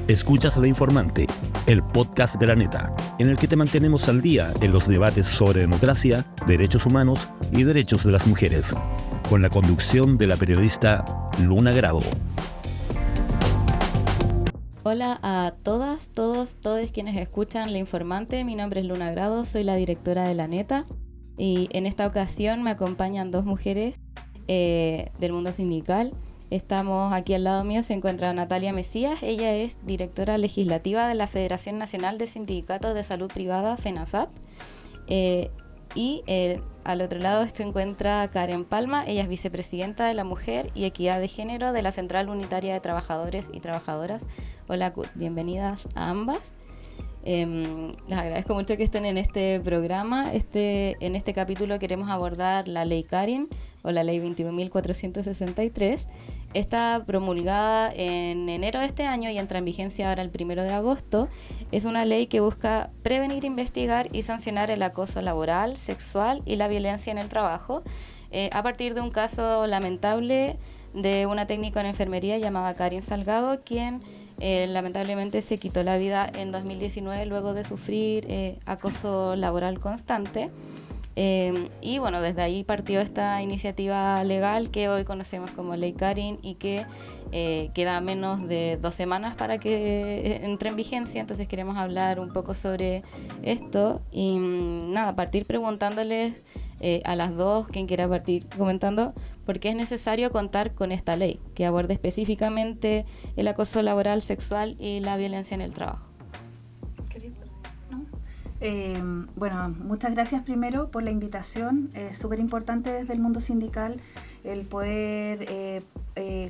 Escuchas a La Informante, el podcast de la neta, en el que te mantenemos al día en los debates sobre democracia, derechos humanos y derechos de las mujeres, con la conducción de la periodista Luna Grado. Hola a todas, todos quienes escuchan La Informante. Mi nombre es Luna Grado, soy la directora de La Neta y en esta ocasión me acompañan dos mujeres del mundo sindical. Estamos aquí al lado mío, se encuentra Natalia Mesías. Ella es directora legislativa de la Federación Nacional de Sindicatos de Salud Privada, FENASAP. Al otro lado se encuentra Karen Palma. Ella es vicepresidenta de la Mujer y Equidad de Género de la Central Unitaria de Trabajadores y Trabajadoras. Hola, bienvenidas a ambas. Les agradezco mucho que estén en este programa. En este capítulo queremos abordar la Ley Karen o la Ley 21.463. Está promulgada en enero de este año y entra en vigencia ahora el 1 de agosto. Es una ley que busca prevenir, investigar y sancionar el acoso laboral, sexual y la violencia en el trabajo, a partir de un caso lamentable de una técnica en enfermería llamada Karen Salgado, quien lamentablemente se quitó la vida en 2019 luego de sufrir acoso laboral constante. Y bueno, desde ahí partió esta iniciativa legal que hoy conocemos como Ley Karen y que queda menos de 2 semanas para que entre en vigencia. Entonces queremos hablar un poco sobre esto y partir preguntándoles a las dos, quien quiera partir comentando por qué es necesario contar con esta ley que aborde específicamente el acoso laboral, sexual y la violencia en el trabajo. Bueno, muchas gracias primero por la invitación. Es súper importante desde el mundo sindical el poder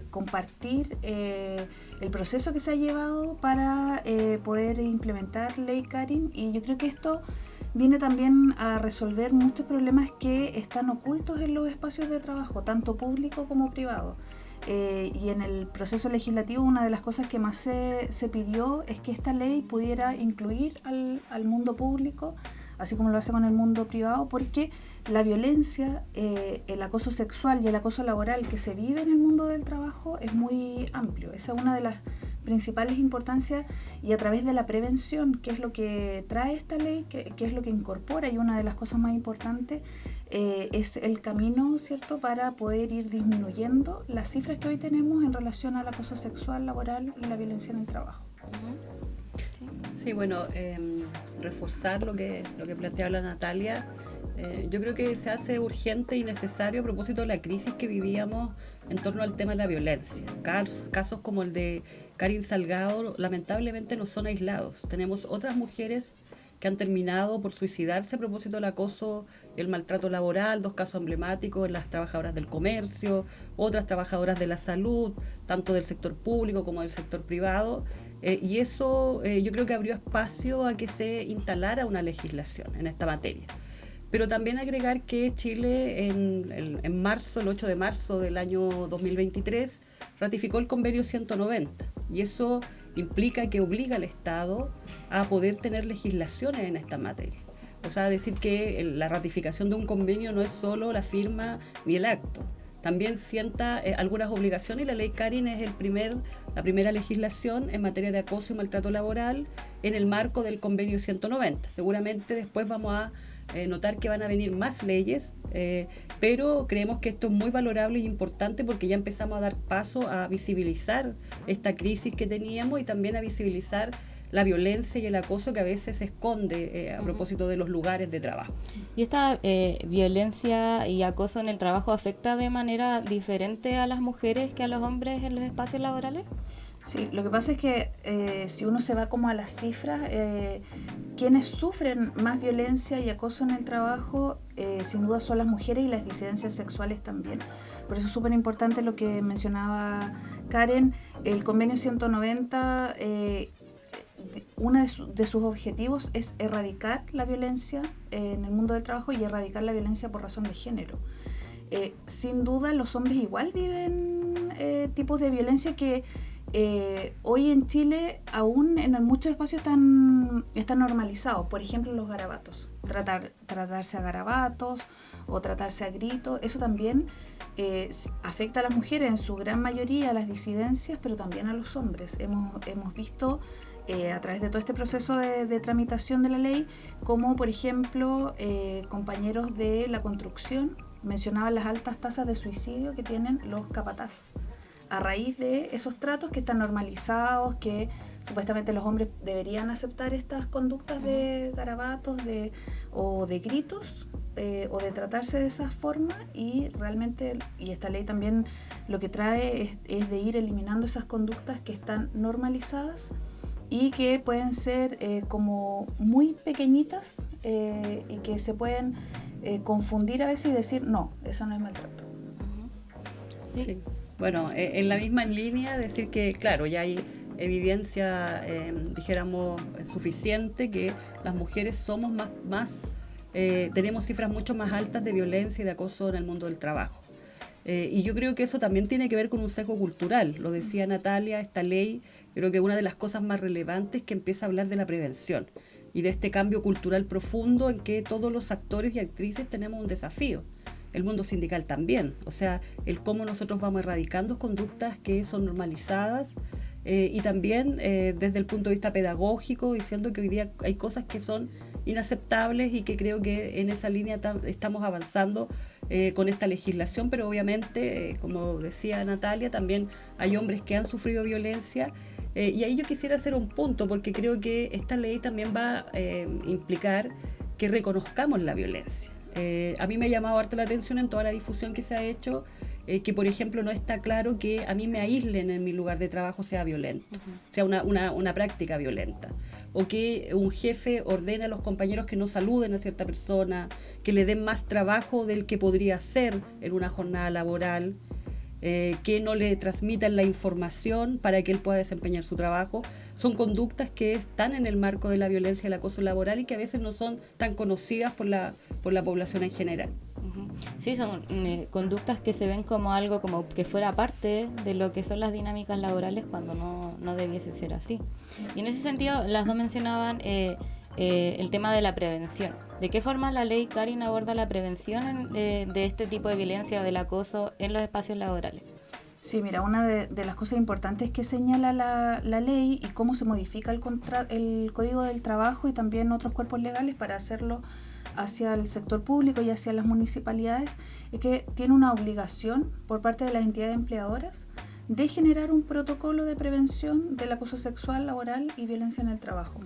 compartir el proceso que se ha llevado para poder implementar Ley Karen, y yo creo que esto viene también a resolver muchos problemas que están ocultos en los espacios de trabajo, tanto público como privado. Y en el proceso legislativo una de las cosas que más se pidió es que esta ley pudiera incluir al mundo público, así como lo hace con el mundo privado, porque la violencia, el acoso sexual y el acoso laboral que se vive en el mundo del trabajo es muy amplio. Esa es una de las principales importancias, y a través de la prevención, que es lo que trae esta ley, que es lo que incorpora, y una de las cosas más importantes es el camino, ¿cierto?, para poder ir disminuyendo las cifras que hoy tenemos en relación al acoso sexual, laboral y la violencia en el trabajo. Sí, bueno, reforzar lo que planteaba la Natalia. Yo creo que se hace urgente y necesario a propósito de la crisis que vivíamos en torno al tema de la violencia. Casos como el de Karen Salgado lamentablemente no son aislados. Tenemos otras mujeres que han terminado por suicidarse a propósito del acoso y el maltrato laboral, 2 casos emblemáticos en las trabajadoras del comercio, otras trabajadoras de la salud, tanto del sector público como del sector privado. Y eso yo creo que abrió espacio a que se instalara una legislación en esta materia. Pero también agregar que Chile en marzo, el 8 de marzo del año 2023, ratificó el convenio 190, y eso implica que obliga al Estado a poder tener legislaciones en esta materia. O sea, decir que la ratificación de un convenio no es solo la firma ni el acto, también sienta algunas obligaciones, y la Ley Karen es la primera legislación en materia de acoso y maltrato laboral en el marco del convenio 190. Seguramente después vamos a notar que van a venir más leyes, pero creemos que esto es muy valorable y importante porque ya empezamos a dar paso a visibilizar esta crisis que teníamos y también a visibilizar la violencia y el acoso que a veces se esconde a propósito de los lugares de trabajo. ¿Y esta violencia y acoso en el trabajo afecta de manera diferente a las mujeres que a los hombres en los espacios laborales? Sí, lo que pasa es que si uno se va como a las cifras, quienes sufren más violencia y acoso en el trabajo sin duda son las mujeres, y las disidencias sexuales también. Por eso es súper importante lo que mencionaba Karen. El convenio 190, uno de sus objetivos es erradicar la violencia en el mundo del trabajo y erradicar la violencia por razón de género. Sin duda los hombres igual viven tipos de violencia que hoy en Chile aún en muchos espacios están normalizados. Por ejemplo, los garabatos. tratarse a garabatos o tratarse a gritos. Eso también afecta a las mujeres, en su gran mayoría, a las disidencias, pero también a los hombres. Hemos visto a través de todo este proceso de tramitación de la ley, como por ejemplo compañeros de la construcción mencionaban las altas tasas de suicidio que tienen los capataz a raíz de esos tratos que están normalizados, que supuestamente los hombres deberían aceptar estas conductas de garabatos o de gritos, o de tratarse de esa forma, y realmente, y esta ley también lo que trae es de ir eliminando esas conductas que están normalizadas y que pueden ser como muy pequeñitas y que se pueden confundir a veces y decir, no, eso no es maltrato. Sí. Bueno, en la misma línea, decir que, claro, ya hay evidencia, dijéramos, suficiente que las mujeres somos más tenemos cifras mucho más altas de violencia y de acoso en el mundo del trabajo. Y yo creo que eso también tiene que ver con un sesgo cultural. Lo decía Natalia, esta ley, creo que una de las cosas más relevantes es que empieza a hablar de la prevención y de este cambio cultural profundo en que todos los actores y actrices tenemos un desafío. El mundo sindical también, o sea, el cómo nosotros vamos erradicando conductas que son normalizadas y también desde el punto de vista pedagógico, diciendo que hoy día hay cosas que son inaceptables y que creo que en esa línea estamos avanzando con esta legislación, pero obviamente, como decía Natalia, también hay hombres que han sufrido violencia y ahí yo quisiera hacer un punto, porque creo que esta ley también va a implicar que reconozcamos la violencia. A mí me ha llamado harto la atención en toda la difusión que se ha hecho, que por ejemplo no está claro que a mí me aíslen en mi lugar de trabajo sea violento, sea una práctica violenta, o que un jefe ordene a los compañeros que no saluden a cierta persona, que le den más trabajo del que podría hacer en una jornada laboral, que no le transmitan la información para que él pueda desempeñar su trabajo. Son conductas que están en el marco de la violencia y el acoso laboral y que a veces no son tan conocidas por la población en general. Sí, son conductas que se ven como algo como que fuera parte de lo que son las dinámicas laborales cuando no debiese ser así. Y en ese sentido, las dos mencionaban el tema de la prevención. ¿De qué forma la ley, Karin, aborda la prevención de este tipo de violencia o del acoso en los espacios laborales? Sí, mira, una de las cosas importantes que señala la ley y cómo se modifica el Código del Trabajo y también otros cuerpos legales para hacerlo hacia el sector público y hacia las municipalidades, es que tiene una obligación por parte de las entidades empleadoras de generar un protocolo de prevención del acoso sexual, laboral y violencia en el trabajo.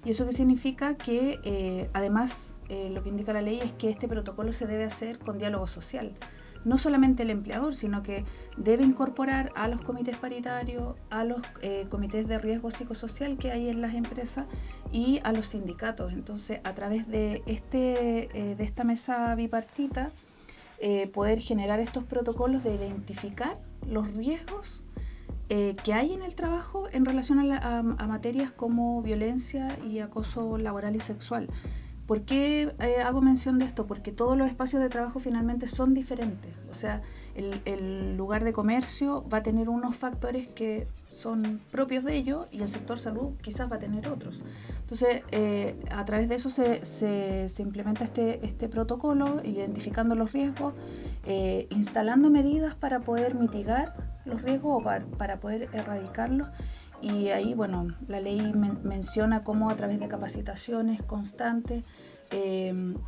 ¿Y eso qué significa? Que además lo que indica la ley es que este protocolo se debe hacer con diálogo social. No solamente el empleador, sino que debe incorporar a los comités paritarios, a los comités de riesgo psicosocial que hay en las empresas y a los sindicatos. Entonces, a través de esta mesa bipartita, poder generar estos protocolos de identificar los riesgos que hay en el trabajo en relación a materias como violencia y acoso laboral y sexual. ¿Por qué hago mención de esto? Porque todos los espacios de trabajo finalmente son diferentes. O sea, el lugar de comercio va a tener unos factores que son propios de ello y el sector salud quizás va a tener otros. Entonces, a través de eso se implementa este protocolo, identificando los riesgos, instalando medidas para poder mitigar los riesgos o para poder erradicarlos. Y ahí, bueno, la ley menciona cómo a través de capacitaciones constantes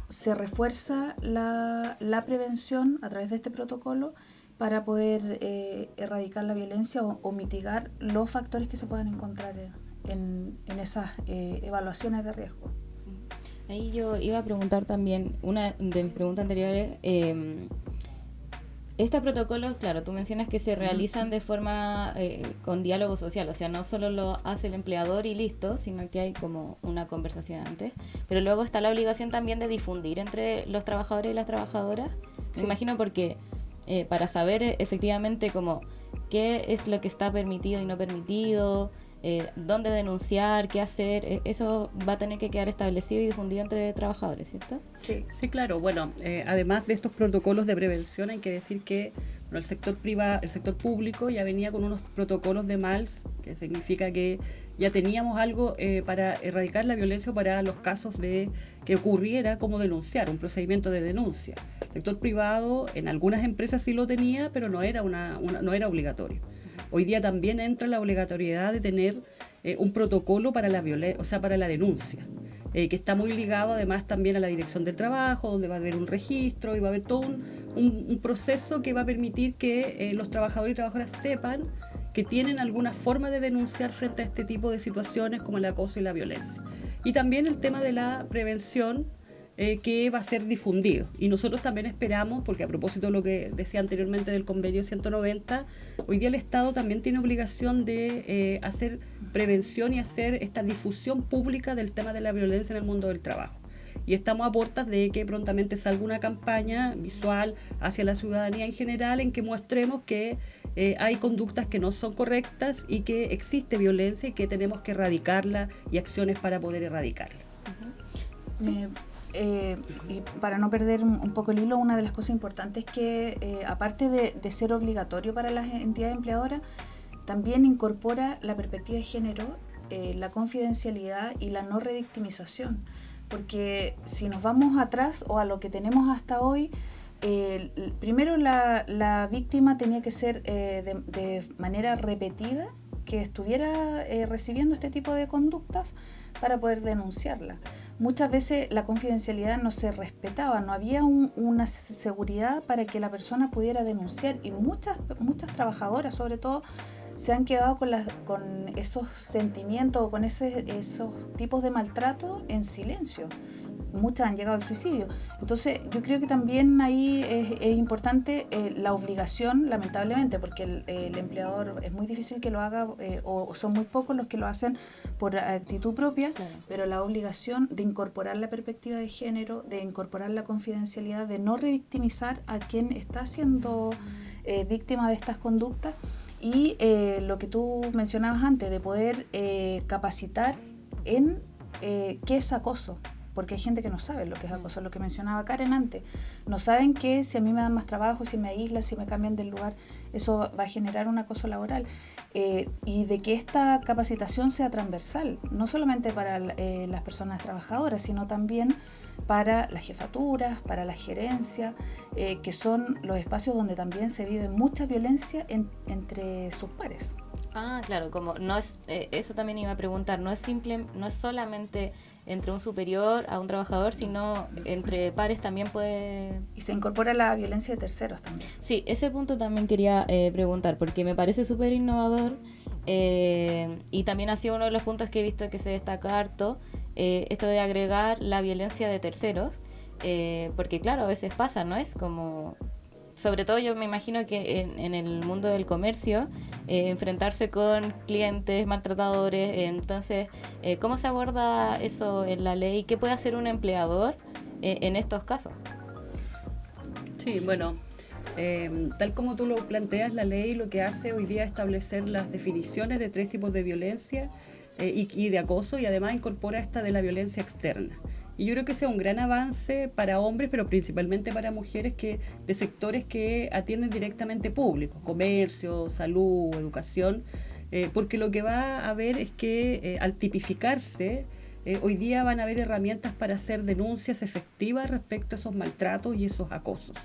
se refuerza la prevención a través de este protocolo para poder erradicar la violencia o mitigar los factores que se puedan encontrar en esas evaluaciones de riesgo. Ahí yo iba a preguntar también, una de mis preguntas anteriores, estos protocolos, claro, tú mencionas que se realizan de forma con diálogo social, o sea, no solo lo hace el empleador y listo, sino que hay como una conversación antes, pero luego está la obligación también de difundir entre los trabajadores y las trabajadoras. Sí. Me imagino porque para saber efectivamente como qué es lo que está permitido y no permitido, dónde denunciar, qué hacer, eso va a tener que quedar establecido y difundido entre trabajadores, ¿cierto? Sí, sí, claro. Bueno, además de estos protocolos de prevención, hay que decir que el sector privado, el sector público ya venía con unos protocolos de MALS, que significa que ya teníamos algo para erradicar la violencia o para los casos de que ocurriera, como denunciar, un procedimiento de denuncia. El sector privado en algunas empresas sí lo tenía, pero no era no era obligatorio. Hoy día también entra la obligatoriedad de tener un protocolo para la para la denuncia. Que está muy ligado además también a la dirección del trabajo, donde va a haber un registro y va a haber todo un proceso que va a permitir que los trabajadores y trabajadoras sepan que tienen alguna forma de denunciar frente a este tipo de situaciones como el acoso y la violencia. Y también el tema de la prevención que va a ser difundido. Y nosotros también esperamos, porque a propósito de lo que decía anteriormente del convenio 190, hoy día el Estado también tiene obligación de hacer prevención y hacer esta difusión pública del tema de la violencia en el mundo del trabajo. Y estamos a puertas de que prontamente salga una campaña visual hacia la ciudadanía en general en que mostremos que hay conductas que no son correctas y que existe violencia y que tenemos que erradicarla y acciones para poder erradicarla. Uh-huh. Sí. Y para no perder un poco el hilo, una de las cosas importantes es que aparte de ser obligatorio para las entidades empleadoras, también incorpora la perspectiva de género, la confidencialidad y la no revictimización, porque si nos vamos atrás o a lo que tenemos hasta hoy, primero la víctima tenía que ser de manera repetida, que estuviera recibiendo este tipo de conductas para poder denunciarla. Muchas veces la confidencialidad no se respetaba, no había una seguridad para que la persona pudiera denunciar, y muchas trabajadoras sobre todo se han quedado con esos sentimientos o con esos tipos de maltrato en silencio. Muchas han llegado al suicidio. Entonces yo creo que también ahí es importante la obligación, lamentablemente, porque el empleador es muy difícil que lo haga, o son muy pocos los que lo hacen por actitud propia, claro. Pero la obligación de incorporar la perspectiva de género, de incorporar la confidencialidad, de no revictimizar a quien está siendo víctima de estas conductas, y lo que tú mencionabas antes, de poder capacitar en qué es acoso. Porque hay gente que no sabe lo que es acoso, lo que mencionaba Karen antes. No saben que si a mí me dan más trabajo, si me aíslan, si me cambian del lugar, eso va a generar un acoso laboral. Y de que esta capacitación sea transversal, no solamente para las personas trabajadoras, sino también para las jefaturas, para la gerencia, que son los espacios donde también se vive mucha violencia entre sus pares. Ah, claro, como no es, eso también iba a preguntar, no es solamente entre un superior a un trabajador, sino entre pares también puede... Y se incorpora la violencia de terceros también. Sí, ese punto también quería preguntar, porque me parece súper innovador, y también ha sido uno de los puntos que he visto que se destaca harto, esto de agregar la violencia de terceros, porque claro, a veces pasa, ¿no? Es como... Sobre todo yo me imagino que en el mundo del comercio, enfrentarse con clientes maltratadores, entonces, ¿cómo se aborda eso en la ley? ¿Qué puede hacer un empleador en estos casos? Sí, bueno, tal como tú lo planteas, la ley lo que hace hoy día es establecer las definiciones de 3 tipos de violencia y de acoso, y además incorpora esta de la violencia externa. Y yo creo que ese es un gran avance para hombres, pero principalmente para mujeres de sectores que atienden directamente público, comercio, salud, educación, porque lo que va a haber es que al tipificarse, hoy día van a haber herramientas para hacer denuncias efectivas respecto a esos maltratos y esos acosos.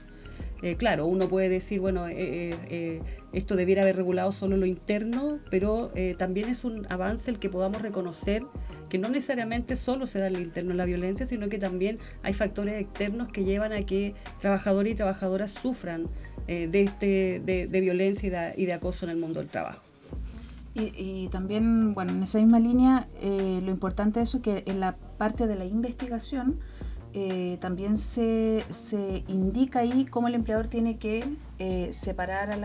Claro, uno puede decir, bueno, esto debiera haber regulado solo lo interno, pero también es un avance el que podamos reconocer que no necesariamente solo se da en el interno la violencia, sino que también hay factores externos que llevan a que trabajadores y trabajadoras sufran de violencia y de acoso en el mundo del trabajo. Y también, bueno, en esa misma línea, lo importante de eso es que en la parte de la investigación también se indica ahí cómo el empleador tiene que separar a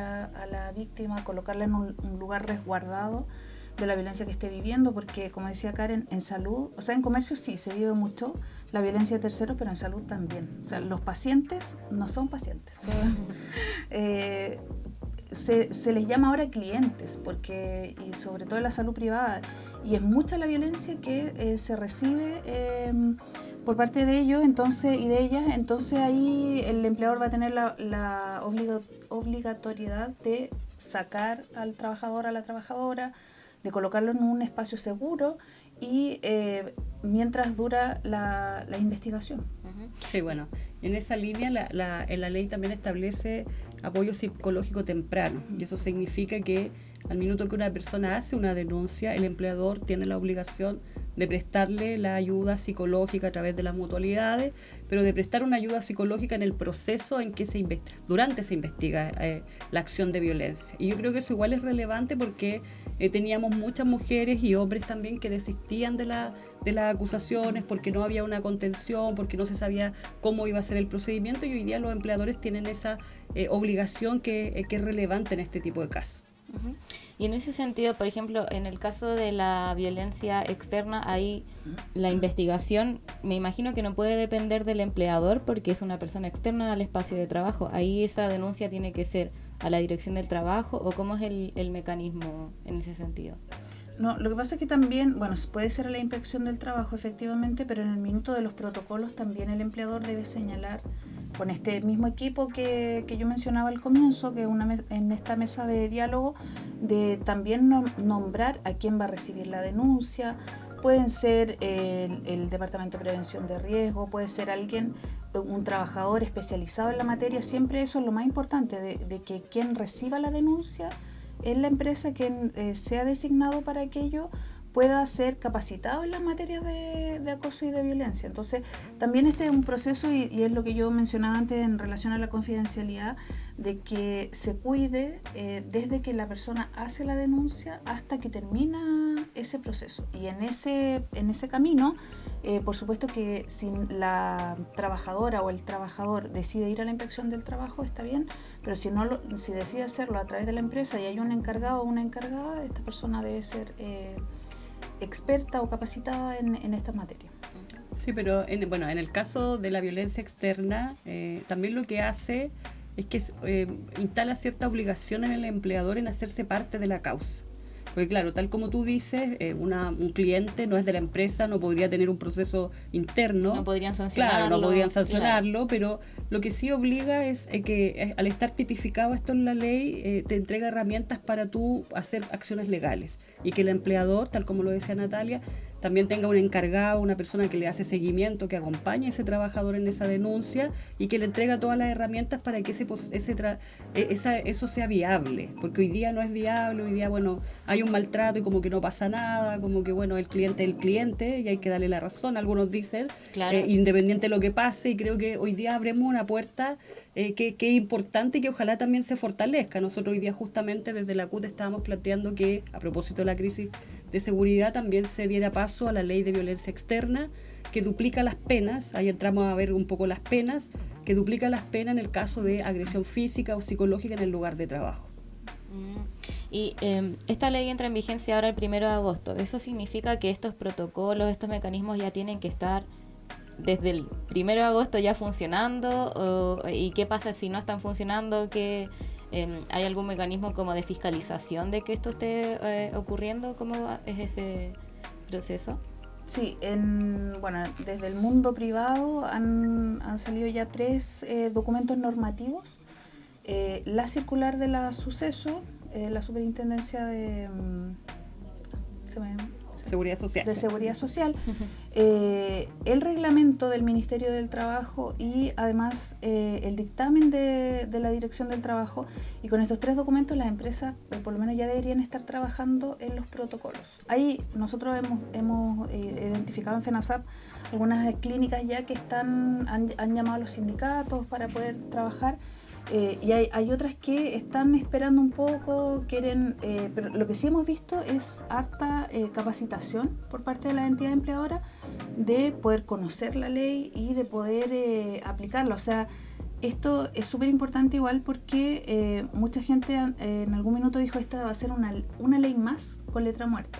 la víctima, colocarla en un lugar resguardado de la violencia que esté viviendo, porque como decía Karen, en salud, o sea, en comercio sí se vive mucho la violencia de terceros, pero en salud también. O sea, los pacientes no son pacientes. se les llama ahora clientes, porque, y sobre todo en la salud privada, y es mucha la violencia que se recibe por parte de ellos y de ellas, entonces ahí el empleador va a tener la obligatoriedad de sacar al trabajador, a la trabajadora, de colocarlo en un espacio seguro y mientras dura la investigación. Sí, bueno, en esa línea en la ley también establece apoyo psicológico temprano, y eso significa que al minuto que una persona hace una denuncia, el empleador tiene la obligación de prestarle la ayuda psicológica a través de las mutualidades, pero de prestar una ayuda psicológica en el proceso en que durante se investiga la acción de violencia. Y yo creo que eso igual es relevante porque teníamos muchas mujeres y hombres también que desistían de las acusaciones porque no había una contención, porque no se sabía cómo iba a ser el procedimiento, y hoy día los empleadores tienen esa obligación que es relevante en este tipo de casos. Uh-huh. Y en ese sentido, por ejemplo, en el caso de la violencia externa, ahí la investigación, me imagino que no puede depender del empleador porque es una persona externa al espacio de trabajo. Ahí esa denuncia tiene que ser a la dirección del trabajo, ¿o cómo es el mecanismo en ese sentido? No, lo que pasa es que también, bueno, puede ser a la inspección del trabajo efectivamente, pero en el minuto de los protocolos también el empleador debe señalar con este mismo equipo que yo mencionaba al comienzo, que en esta mesa de diálogo, de también nombrar a quién va a recibir la denuncia. Pueden ser el Departamento de Prevención de Riesgo, puede ser un trabajador especializado en la materia. Siempre eso es lo más importante, de que quien reciba la denuncia en la empresa, quien sea designado para aquello, pueda ser capacitado en las materias de acoso y de violencia. Entonces, también este es un proceso, y es lo que yo mencionaba antes en relación a la confidencialidad, de que se cuide desde que la persona hace la denuncia hasta que termina ese proceso. Y en ese camino, por supuesto que si la trabajadora o el trabajador decide ir a la inspección del trabajo, está bien, pero si decide hacerlo a través de la empresa y hay un encargado o una encargada, esta persona debe ser experta o capacitada en esta materia. Sí, pero en el caso de la violencia externa, también lo que hace es que instala cierta obligación en el empleador en hacerse parte de la causa. Porque claro, tal como tú dices, un cliente no es de la empresa, no podría tener un proceso interno. No podrían sancionarlo. Claro, no podrían sancionarlo, claro. Pero lo que sí obliga es que al estar tipificado esto en la ley, te entrega herramientas para tú hacer acciones legales. Y que el empleador, tal como lo decía Natalia, también tenga un encargado, una persona que le hace seguimiento, que acompañe a ese trabajador en esa denuncia y que le entrega todas las herramientas para que eso sea viable. Porque hoy día no es viable, hoy día, bueno, hay un maltrato y como que no pasa nada, como que, bueno, el cliente es el cliente y hay que darle la razón, algunos dicen, claro. Independiente de lo que pase, y creo que hoy día abrimos una puerta que es importante y que ojalá también se fortalezca. Nosotros hoy día justamente desde la CUT estábamos planteando que, a propósito de la crisis de seguridad, también se diera paso a la ley de violencia externa, que duplica las penas, ahí entramos a ver un poco las penas, que duplica las penas en el caso de agresión física o psicológica en el lugar de trabajo. Y esta ley entra en vigencia ahora el 1 de agosto. ¿Eso significa que estos protocolos, estos mecanismos ya tienen que estar desde el 1 de agosto ya funcionando? ¿Y qué pasa si no están funcionando? ¿Hay algún mecanismo como de fiscalización de que esto esté ocurriendo? ¿Cómo es ese proceso? Sí, desde el mundo privado han salido ya 3 documentos normativos. La circular de la Suceso, la Superintendencia de Seguridad Social, el reglamento del Ministerio del Trabajo y además el dictamen de la Dirección del Trabajo, y con estos 3 documentos las empresas por lo menos ya deberían estar trabajando en los protocolos. Ahí nosotros hemos identificado en FENASAP algunas clínicas ya que han llamado a los sindicatos para poder trabajar. Y hay otras que están esperando un poco, pero lo que sí hemos visto es harta capacitación por parte de la entidad empleadora de poder conocer la ley y de poder aplicarla. O sea, esto es súper importante igual porque mucha gente en algún minuto dijo esta va a ser una ley más con letra muerta.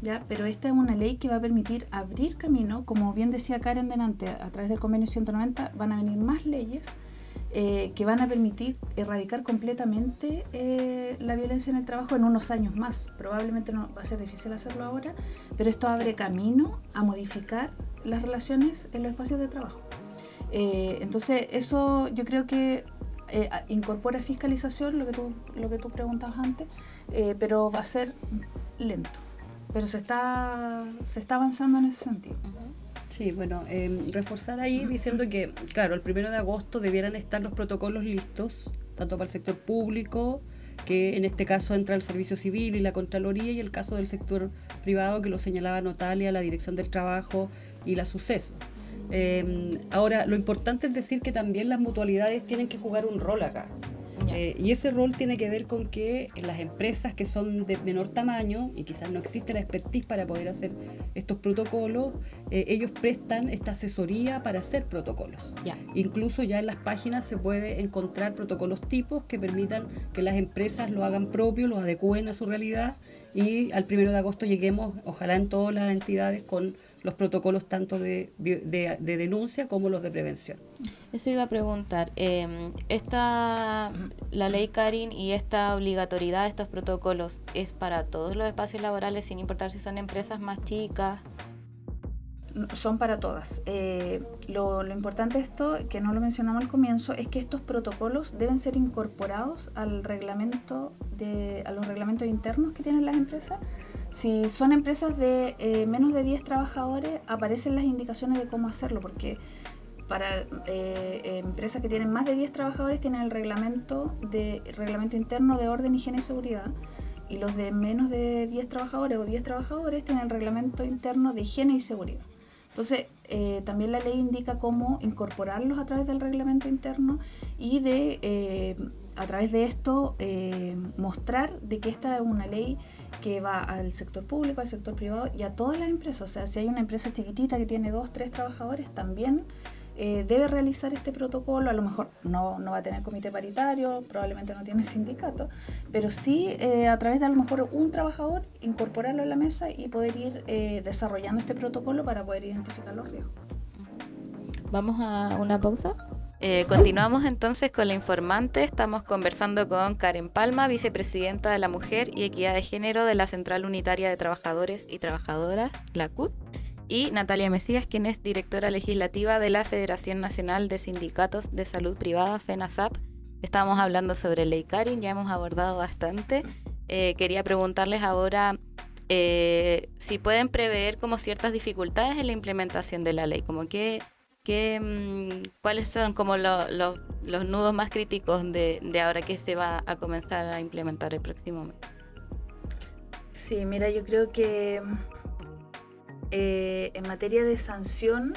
¿Ya? Pero esta es una ley que va a permitir abrir camino, como bien decía Karen delante, a través del convenio 190 van a venir más leyes. que van a permitir erradicar completamente la violencia en el trabajo en unos años más. Probablemente no va a ser difícil hacerlo ahora, pero esto abre camino a modificar las relaciones en los espacios de trabajo. Entonces eso yo creo que incorpora fiscalización, lo que tú preguntabas antes, pero va a ser lento, pero se está avanzando en ese sentido. Sí, bueno, reforzar ahí diciendo que, claro, el 1 de agosto debieran estar los protocolos listos, tanto para el sector público, que en este caso entra el Servicio Civil y la Contraloría, y el caso del sector privado, que lo señalaba Natalia, la Dirección del Trabajo y la Suceso. Ahora, lo importante es decir que también las mutualidades tienen que jugar un rol acá. Y ese rol tiene que ver con que las empresas que son de menor tamaño y quizás no existe la expertise para poder hacer estos protocolos, ellos prestan esta asesoría para hacer protocolos. Incluso ya en las páginas se puede encontrar protocolos tipos que permitan que las empresas lo hagan propio, lo adecúen a su realidad, y al 1 de agosto lleguemos, ojalá en todas las entidades, con los protocolos tanto de denuncia como los de prevención. Eso iba a preguntar. La ley Karin y esta obligatoriedad de estos protocolos, ¿es para todos los espacios laborales sin importar si son empresas más chicas? Son para todas. Lo importante de esto, que no lo mencionamos al comienzo, es que estos protocolos deben ser incorporados a los reglamentos internos que tienen las empresas. Si son empresas de menos de 10 trabajadores, aparecen las indicaciones de cómo hacerlo, porque para empresas que tienen más de 10 trabajadores tienen el reglamento interno de orden, higiene y seguridad, y los de menos de 10 trabajadores o 10 trabajadores tienen el reglamento interno de higiene y seguridad. Entonces, también la ley indica cómo incorporarlos a través del reglamento interno y a través de esto mostrar de que esta es una ley que va al sector público, al sector privado y a todas las empresas. O sea, si hay una empresa chiquitita que tiene 2, 3 trabajadores, también debe realizar este protocolo. A lo mejor no va a tener comité paritario, probablemente no tiene sindicato, pero sí a través de a lo mejor un trabajador incorporarlo a la mesa y poder ir desarrollando este protocolo para poder identificar los riesgos. Vamos a una pausa. Continuamos entonces con la informante. Estamos conversando con Karen Palma, vicepresidenta de la Mujer y Equidad de Género de la Central Unitaria de Trabajadores y Trabajadoras, la CUT, y Natalia Mesías, quien es directora legislativa de la Federación Nacional de Sindicatos de Salud Privada, FENASAP. Estábamos hablando sobre ley Karin, ya hemos abordado bastante. Quería preguntarles ahora si pueden prever como ciertas dificultades en la implementación de la ley, como ¿cuáles son como los nudos más críticos de ahora que se va a comenzar a implementar el próximo mes? Sí, mira, yo creo que en materia de sanción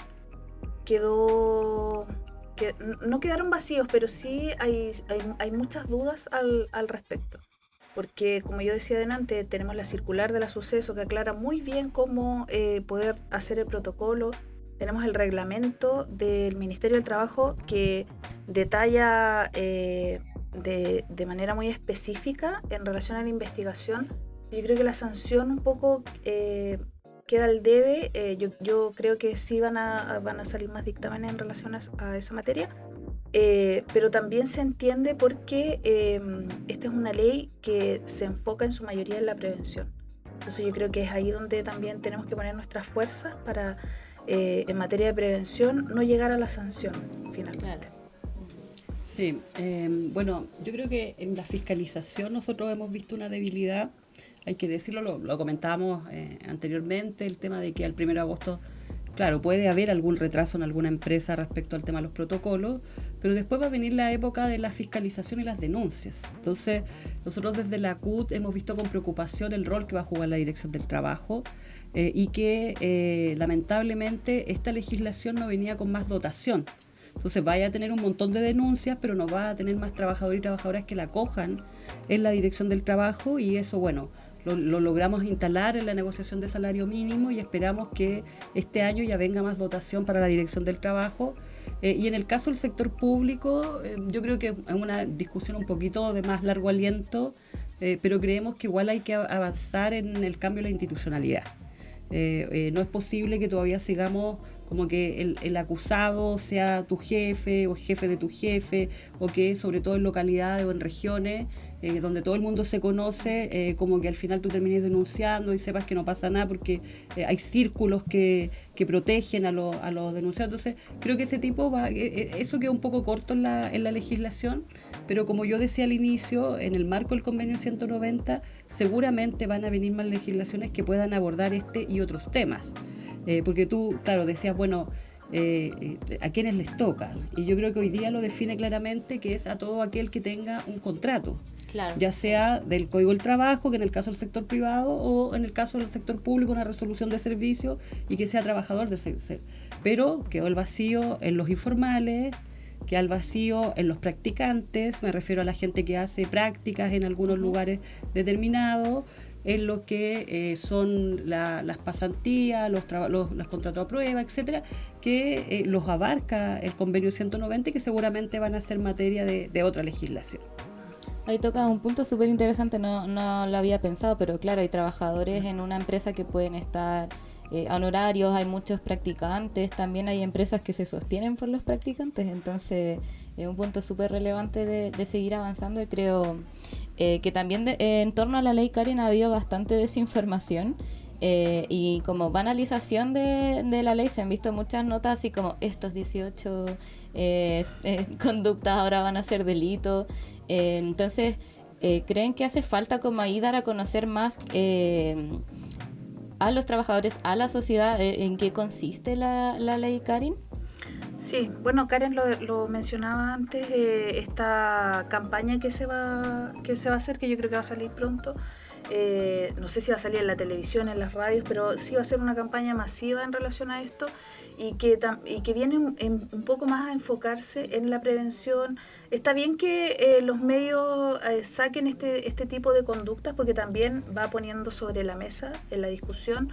no quedaron vacíos, pero sí hay muchas dudas al respecto. Porque, como yo decía adelante, tenemos la circular de la Suceso que aclara muy bien cómo poder hacer el protocolo. Tenemos el reglamento del Ministerio del Trabajo que detalla de manera muy específica en relación a la investigación. Yo creo que la sanción un poco queda al debe. Yo creo que sí van a salir más dictámenes en relación a esa materia, pero también se entiende porque esta es una ley que se enfoca en su mayoría en la prevención. Entonces yo creo que es ahí donde también tenemos que poner nuestras fuerzas para en materia de prevención no llegar a la sanción finalmente. Claro. Sí, bueno, yo creo que en la fiscalización nosotros hemos visto una debilidad, hay que decirlo, lo comentábamos anteriormente, el tema de que al 1 de agosto, claro, puede haber algún retraso en alguna empresa respecto al tema de los protocolos, pero después va a venir la época de la fiscalización y las denuncias. Entonces, nosotros desde la CUT hemos visto con preocupación el rol que va a jugar la Dirección del Trabajo y que lamentablemente esta legislación no venía con más dotación. Entonces vaya a tener un montón de denuncias, pero no va a tener más trabajadores y trabajadoras que la acojan en la Dirección del Trabajo, y eso, bueno, lo logramos instalar en la negociación de salario mínimo y esperamos que este año ya venga más dotación para la Dirección del Trabajo. Y en el caso del sector público, yo creo que es una discusión un poquito de más largo aliento, pero creemos que igual hay que avanzar en el cambio de la institucionalidad. No es posible que todavía sigamos como que el acusado sea tu jefe o jefe de tu jefe, o que sobre todo en localidades o en regiones donde todo el mundo se conoce, como que al final tú termines denunciando y sepas que no pasa nada porque hay círculos que protegen a los denunciantes. Entonces creo que ese tipo eso queda un poco corto en la legislación, pero como yo decía al inicio, en el marco del convenio 190 seguramente van a venir más legislaciones que puedan abordar este y otros temas. Porque tú, claro, decías, bueno, a quienes les toca. Y yo creo que hoy día lo define claramente, que es a todo aquel que tenga un contrato. Claro. Ya sea del Código del Trabajo, que en el caso del sector privado, o en el caso del sector público, una resolución de servicio, y que sea trabajador del sector. Pero quedó el vacío en los informales, queda el vacío en los practicantes, me refiero a la gente que hace prácticas en algunos lugares determinados, en lo que son las pasantías, los contratos a prueba, etcétera, que los abarca el convenio 190 y que seguramente van a ser materia de otra legislación. Ahí toca un punto súper interesante, no lo había pensado, pero claro, hay trabajadores en una empresa que pueden estar honorarios, hay muchos practicantes, también hay empresas que se sostienen por los practicantes, entonces es un punto súper relevante de seguir avanzando y creo que también en torno a la ley Karen ha habido bastante desinformación y como banalización de la ley se han visto muchas notas así como estos 18 conductas ahora van a ser delitos, entonces ¿creen que hace falta como ahí dar a conocer más a los trabajadores, a la sociedad, en qué consiste la ley Karen? Sí, bueno, Karen lo mencionaba antes, esta campaña que se va a hacer, que yo creo que va a salir pronto, no sé si va a salir en la televisión, en las radios, pero sí va a ser una campaña masiva en relación a esto y que viene un poco más a enfocarse en la prevención. Está bien que los medios saquen este tipo de conductas porque también va poniendo sobre la mesa, en la discusión,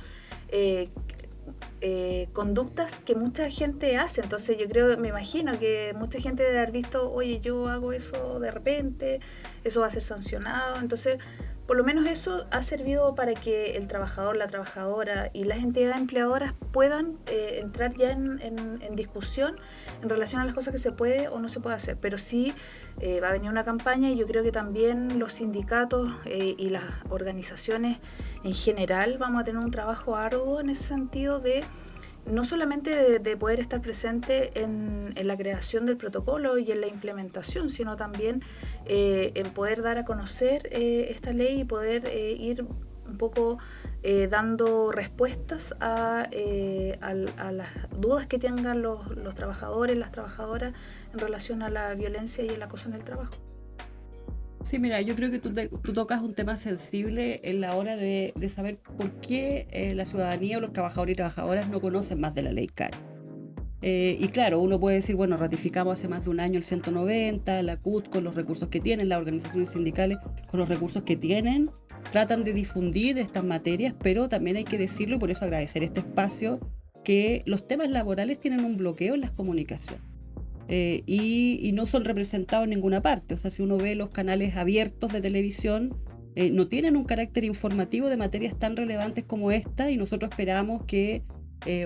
conductas que mucha gente hace. Entonces yo me imagino que mucha gente debe haber visto, oye, yo hago eso de repente, eso va a ser sancionado. Entonces por lo menos eso ha servido para que el trabajador, la trabajadora y las entidades empleadoras puedan entrar ya en discusión en relación a las cosas que se puede o no se puede hacer. Pero sí va a venir una campaña y yo creo que también los sindicatos y las organizaciones en general vamos a tener un trabajo arduo en ese sentido de no solamente de poder estar presente en la creación del protocolo y en la implementación, sino también en poder dar a conocer esta ley y poder ir un poco dando respuestas a las dudas que tengan los trabajadores, las trabajadoras en relación a la violencia y el acoso en el trabajo. Sí, mira, yo creo que tú tocas un tema sensible en la hora de saber por qué la ciudadanía o los trabajadores y trabajadoras no conocen más de la ley Karen. Y claro, uno puede decir, bueno, ratificamos hace más de un año el 190, la CUT con los recursos que tienen, las organizaciones sindicales con los recursos que tienen, tratan de difundir estas materias, pero también hay que decirlo, y por eso agradecer este espacio, que los temas laborales tienen un bloqueo en las comunicaciones. Y no son representados en ninguna parte. O sea, si uno ve los canales abiertos de televisión, no tienen un carácter informativo de materias tan relevantes como esta, y nosotros esperamos que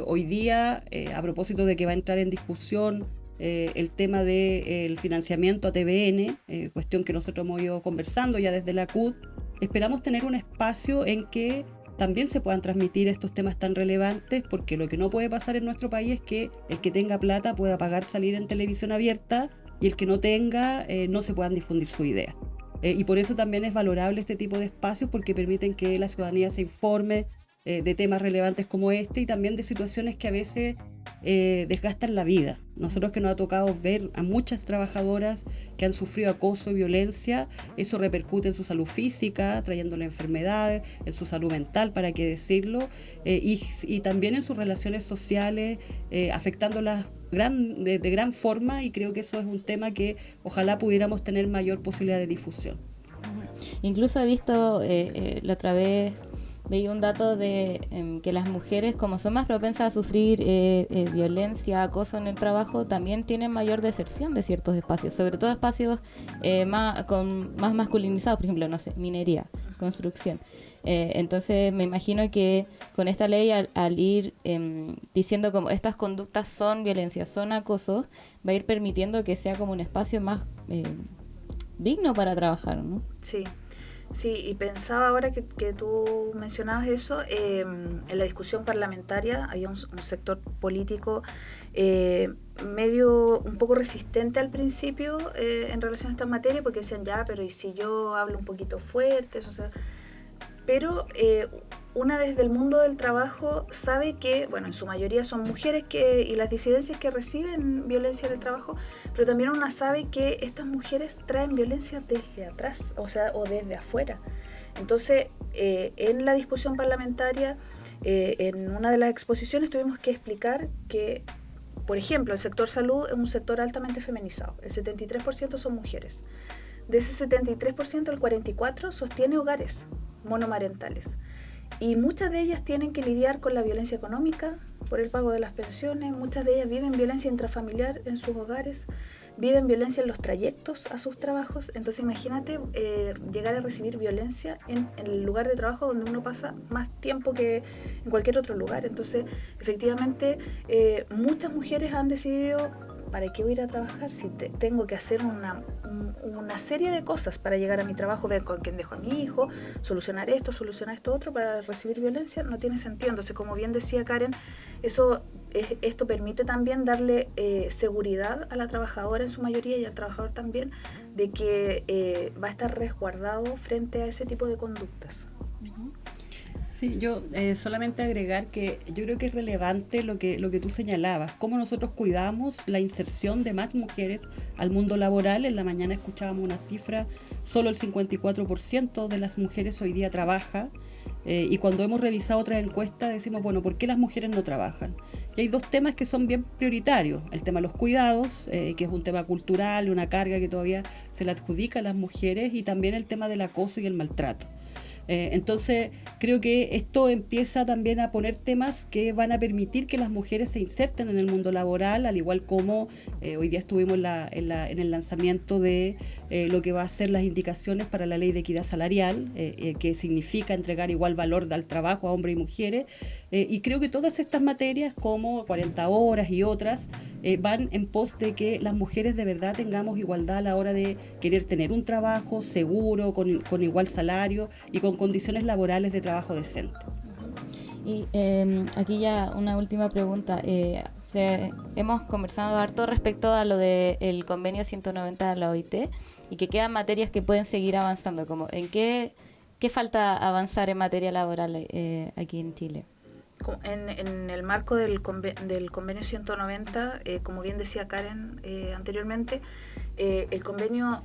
hoy día, a propósito de que va a entrar en discusión el tema del financiamiento a TVN, cuestión que nosotros hemos ido conversando ya desde la CUT, esperamos tener un espacio en que también se puedan transmitir estos temas tan relevantes, porque lo que no puede pasar en nuestro país es que el que tenga plata pueda pagar salir en televisión abierta y el que no tenga no se puedan difundir su idea. Y por eso también es valorable este tipo de espacios, porque permiten que la ciudadanía se informe de temas relevantes como este y también de situaciones que a veces desgastan la vida. Nosotros que nos ha tocado ver a muchas trabajadoras que han sufrido acoso y violencia, eso repercute en su salud física, trayéndole enfermedades, en su salud mental, para qué decirlo, y también en sus relaciones sociales, afectándolas de gran forma, y creo que eso es un tema que ojalá pudiéramos tener mayor posibilidad de difusión. Incluso he visto la otra vez Veía un dato de que las mujeres, como son más propensas a sufrir violencia, acoso en el trabajo, también tienen mayor deserción de ciertos espacios, sobre todo espacios más masculinizados, por ejemplo, no sé, minería, construcción. Entonces me imagino que con esta ley al ir diciendo como estas conductas son violencia, son acoso, va a ir permitiendo que sea como un espacio más digno para trabajar, ¿no? Sí. Sí, y pensaba ahora que tú mencionabas eso, en la discusión parlamentaria había un sector político medio un poco resistente al principio en relación a esta materia, porque decían ya, pero ¿y si yo hablo un poquito fuerte? O sea, pero una desde el mundo del trabajo sabe que, bueno, en su mayoría son mujeres y las disidencias que reciben violencia en el trabajo, pero también una sabe que estas mujeres traen violencia desde atrás, o sea, o desde afuera. Entonces, en la discusión parlamentaria, en una de las exposiciones tuvimos que explicar que, por ejemplo, el sector salud es un sector altamente feminizado, el 73% son mujeres. De ese 73%, el 44% sostiene hogares monomarentales. Y muchas de ellas tienen que lidiar con la violencia económica por el pago de las pensiones, muchas de ellas viven violencia intrafamiliar en sus hogares, viven violencia en los trayectos a sus trabajos. Entonces imagínate llegar a recibir violencia en el lugar de trabajo donde uno pasa más tiempo que en cualquier otro lugar. Entonces efectivamente muchas mujeres han decidido, ¿para qué voy a ir a trabajar si tengo que hacer una serie de cosas para llegar a mi trabajo, ver con quién dejo a mi hijo, solucionar esto otro para recibir violencia? No tiene sentido. Entonces, como bien decía Karen, esto permite también darle seguridad a la trabajadora en su mayoría y al trabajador también, de que va a estar resguardado frente a ese tipo de conductas. Sí, yo solamente agregar que yo creo que es relevante lo que tú señalabas, cómo nosotros cuidamos la inserción de más mujeres al mundo laboral. En la mañana escuchábamos una cifra, solo el 54% de las mujeres hoy día trabaja, y cuando hemos revisado otras encuestas decimos, bueno, ¿por qué las mujeres no trabajan? Y hay dos temas que son bien prioritarios, el tema de los cuidados, que es un tema cultural, una carga que todavía se le adjudica a las mujeres, y también el tema del acoso y el maltrato. Entonces creo que esto empieza también a poner temas que van a permitir que las mujeres se inserten en el mundo laboral, al igual como hoy día estuvimos en el lanzamiento de lo que va a ser las indicaciones para la ley de equidad salarial, que significa entregar igual valor al trabajo a hombres y mujeres, y creo que todas estas materias como 40 horas y otras van en pos de que las mujeres de verdad tengamos igualdad a la hora de querer tener un trabajo seguro, con igual salario y con condiciones laborales de trabajo decente. Y aquí ya una última pregunta. Hemos conversado harto respecto a lo del convenio 190 de la OIT y que quedan materias que pueden seguir avanzando. Como, ¿en qué falta avanzar en materia laboral aquí en Chile? En el marco del convenio 190, como bien decía Karen anteriormente, el convenio,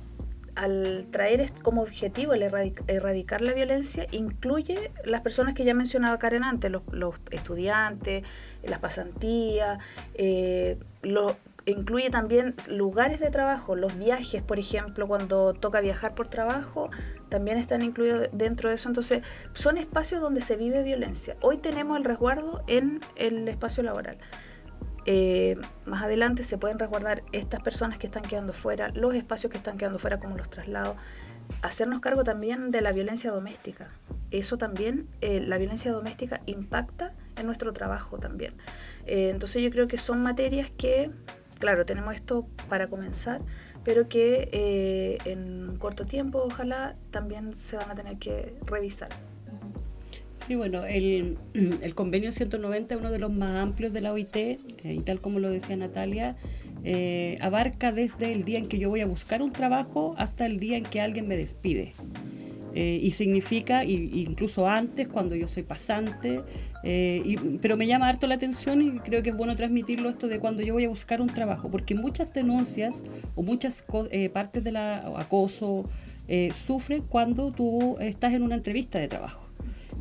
al traer como objetivo el erradicar la violencia, incluye las personas que ya mencionaba Karen antes, los estudiantes, las pasantías, incluye también lugares de trabajo, los viajes, por ejemplo, cuando toca viajar por trabajo, también están incluidos dentro de eso. Entonces, son espacios donde se vive violencia. Hoy tenemos el resguardo en el espacio laboral. Más adelante se pueden resguardar estas personas que están quedando fuera, los espacios que están quedando fuera, como los traslados. Hacernos cargo también de la violencia doméstica. Eso también, la violencia doméstica impacta en nuestro trabajo también. Entonces yo creo que son materias que, claro, tenemos esto para comenzar, pero que en un corto tiempo, ojalá, también se van a tener que revisar. Sí, bueno, el convenio 190 es uno de los más amplios de la OIT, y tal como lo decía Natalia, abarca desde el día en que yo voy a buscar un trabajo hasta el día en que alguien me despide. Y significa, incluso antes, cuando yo soy pasante, pero me llama harto la atención y creo que es bueno transmitirlo esto de cuando yo voy a buscar un trabajo, porque muchas denuncias o muchas partes del acoso sufren cuando tú estás en una entrevista de trabajo.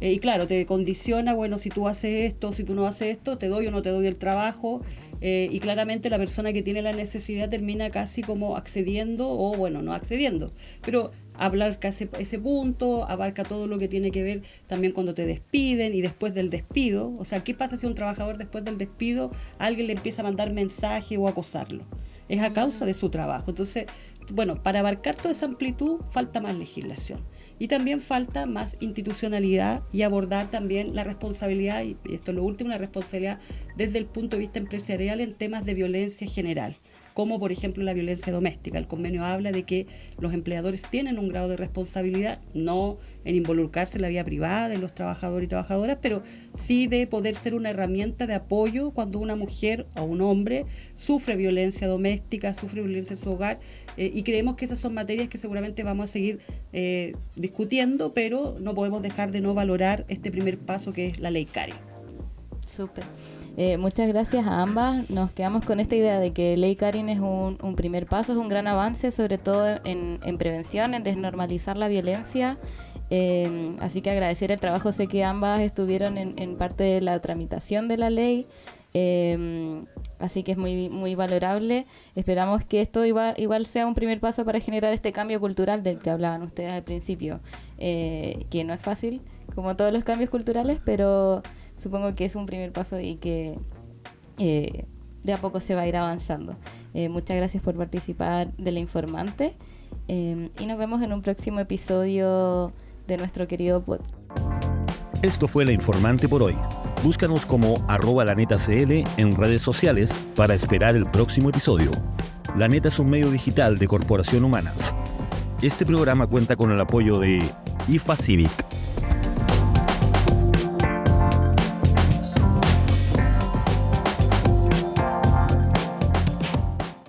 Y claro, te condiciona, bueno, si tú haces esto, si tú no haces esto, te doy o no te doy el trabajo, y claramente la persona que tiene la necesidad termina casi como accediendo o, bueno, no accediendo. Pero abarca ese punto, abarca todo lo que tiene que ver también cuando te despiden y después del despido. O sea, ¿qué pasa si un trabajador después del despido alguien le empieza a mandar mensaje o acosarlo? Es a causa de su trabajo. Entonces, bueno, para abarcar toda esa amplitud falta más legislación. Y también falta más institucionalidad y abordar también la responsabilidad, y esto es lo último, la responsabilidad desde el punto de vista empresarial en temas de violencia general, como por ejemplo la violencia doméstica. El convenio habla de que los empleadores tienen un grado de responsabilidad, no en involucrarse en la vida privada de los trabajadores y trabajadoras, pero sí de poder ser una herramienta de apoyo cuando una mujer o un hombre sufre violencia doméstica, sufre violencia en su hogar, y creemos que esas son materias que seguramente vamos a seguir discutiendo, pero no podemos dejar de no valorar este primer paso que es la ley Cari. Súper. Muchas gracias a ambas. Nos quedamos con esta idea de que Ley Karin es un primer paso, es un gran avance, sobre todo en prevención, en desnormalizar la violencia. Así que agradecer el trabajo. Sé que ambas estuvieron en parte de la tramitación de la ley, así que es muy, muy valorable. Esperamos que esto igual sea un primer paso para generar este cambio cultural del que hablaban ustedes al principio, que no es fácil, como todos los cambios culturales, pero supongo que es un primer paso y que de a poco se va a ir avanzando. Muchas gracias por participar de La Informante, y nos vemos en un próximo episodio de nuestro querido podcast. Esto fue La Informante por hoy. Búscanos como @lanetacl en redes sociales para esperar el próximo episodio. La Neta es un medio digital de Corporación Humanas. Este programa cuenta con el apoyo de IFA Civic,